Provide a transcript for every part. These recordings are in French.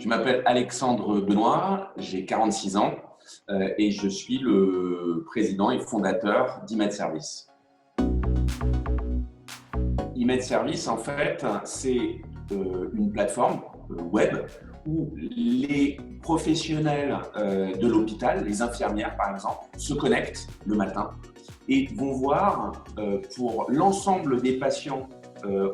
Je m'appelle Alexandre Benoît, j'ai 46 ans et je suis le président et fondateur d'E-Med-Service. E-Med-Service, en fait, c'est une plateforme web où les professionnels de l'hôpital, les infirmières par exemple, se connectent le matin et vont voir pour l'ensemble des patients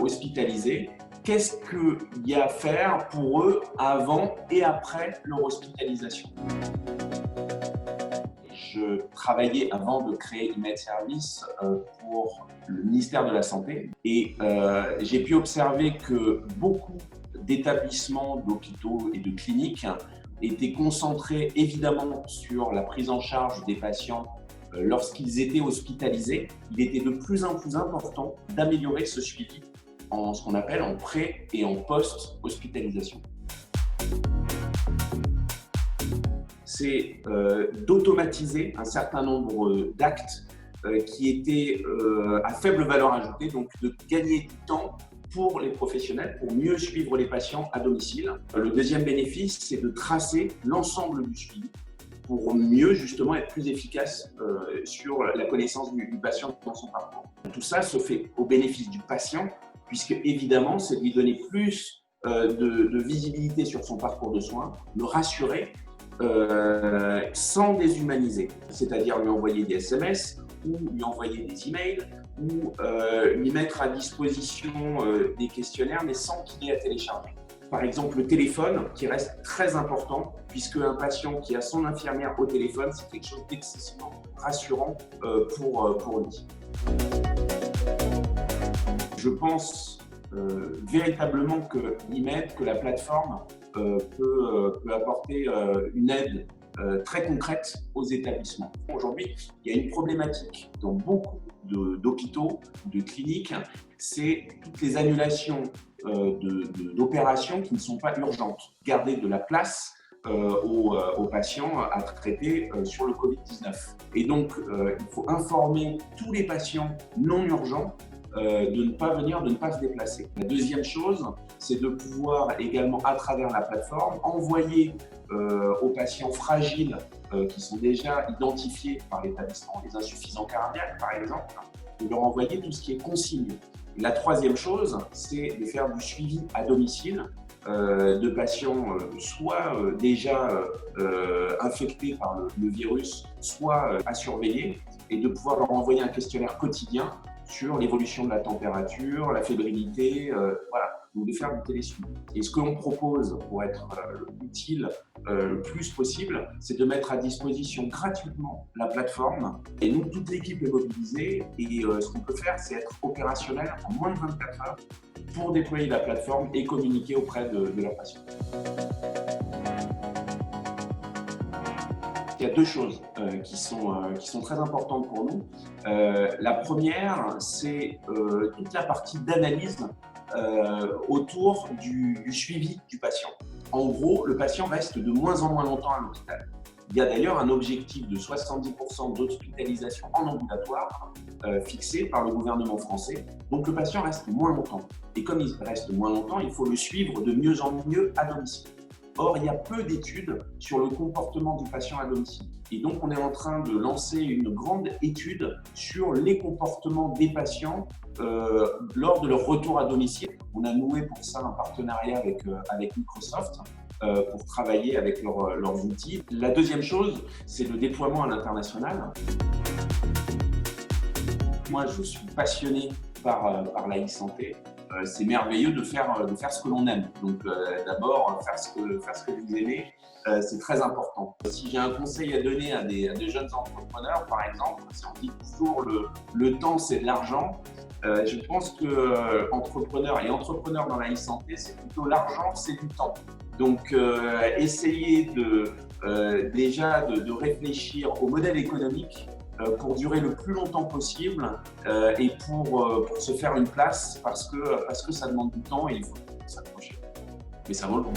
hospitalisés qu'est-ce qu'il y a à faire pour eux avant et après leur hospitalisation. Je travaillais avant de créer E-Med-Service pour le ministère de la Santé et j'ai pu observer que beaucoup d'établissements, d'hôpitaux et de cliniques étaient concentrés évidemment sur la prise en charge des patients lorsqu'ils étaient hospitalisés. Il était de plus en plus important d'améliorer ce suivi en ce qu'on appelle en pré- et en post-hospitalisation. C'est d'automatiser un certain nombre d'actes qui étaient à faible valeur ajoutée, donc de gagner du temps pour les professionnels pour mieux suivre les patients à domicile. Le deuxième bénéfice, c'est de tracer l'ensemble du suivi pour mieux justement être plus efficace sur la connaissance du patient dans son parcours. Tout ça se fait au bénéfice du patient, puisque évidemment, c'est de lui donner plus de visibilité sur son parcours de soins, le rassurer sans déshumaniser, c'est-à-dire lui envoyer des SMS ou lui envoyer des emails ou lui mettre à disposition des questionnaires, mais sans qu'il ait à télécharger. Par exemple, le téléphone, qui reste très important, puisque un patient qui a son infirmière au téléphone, c'est quelque chose d'excessivement rassurant pour lui. Je pense véritablement que l'E-Med, que la plateforme peut apporter une aide très concrète aux établissements. Aujourd'hui, il y a une problématique dans beaucoup d'hôpitaux, de cliniques, c'est toutes les annulations d'opérations qui ne sont pas urgentes. Garder de la place aux patients à traiter sur le Covid-19. Et donc, il faut informer tous les patients non urgents de ne pas venir, de ne pas se déplacer. La deuxième chose, c'est de pouvoir également, à travers la plateforme, envoyer aux patients fragiles qui sont déjà identifiés par l'établissement, les insuffisants cardiaques par exemple, de leur envoyer tout ce qui est consigne. Et la troisième chose, c'est de faire du suivi à domicile de patients soit déjà infectés par le virus, soit à surveiller, et de pouvoir leur envoyer un questionnaire quotidien sur l'évolution de la température, la fébrilité, voilà, donc de faire du télésuivi. Et ce que l'on propose pour être utile le plus possible, c'est de mettre à disposition gratuitement la plateforme. Et nous, toute l'équipe est mobilisée et ce qu'on peut faire, c'est être opérationnel en moins de 24 heures pour déployer la plateforme et communiquer auprès de leurs patients. Il y a deux choses qui sont très importantes pour nous. La première, c'est toute la partie d'analyse autour du suivi du patient. En gros, le patient reste de moins en moins longtemps à l'hôpital. Il y a d'ailleurs un objectif de 70% d'hospitalisation en ambulatoire fixé par le gouvernement français. Donc le patient reste moins longtemps. Et comme il reste moins longtemps, il faut le suivre de mieux en mieux à domicile. Or, il y a peu d'études sur le comportement du patient à domicile. Et donc, on est en train de lancer une grande étude sur les comportements des patients lors de leur retour à domicile. On a noué pour ça un partenariat avec Microsoft pour travailler avec leurs outils. La deuxième chose, c'est le déploiement à l'international. Moi, je suis passionné par la e-santé. C'est merveilleux de faire ce que l'on aime. Donc d'abord, faire ce que vous aimez, c'est très important. Si j'ai un conseil à donner à des jeunes entrepreneurs, par exemple, si on dit toujours le temps, c'est de l'argent, je pense que entrepreneur dans la e-santé, c'est plutôt l'argent, c'est du temps. Donc essayez déjà de réfléchir au modèle économique pour durer le plus longtemps possible et pour se faire une place parce que ça demande du temps et il faut s'accrocher. Mais ça vaut le coup.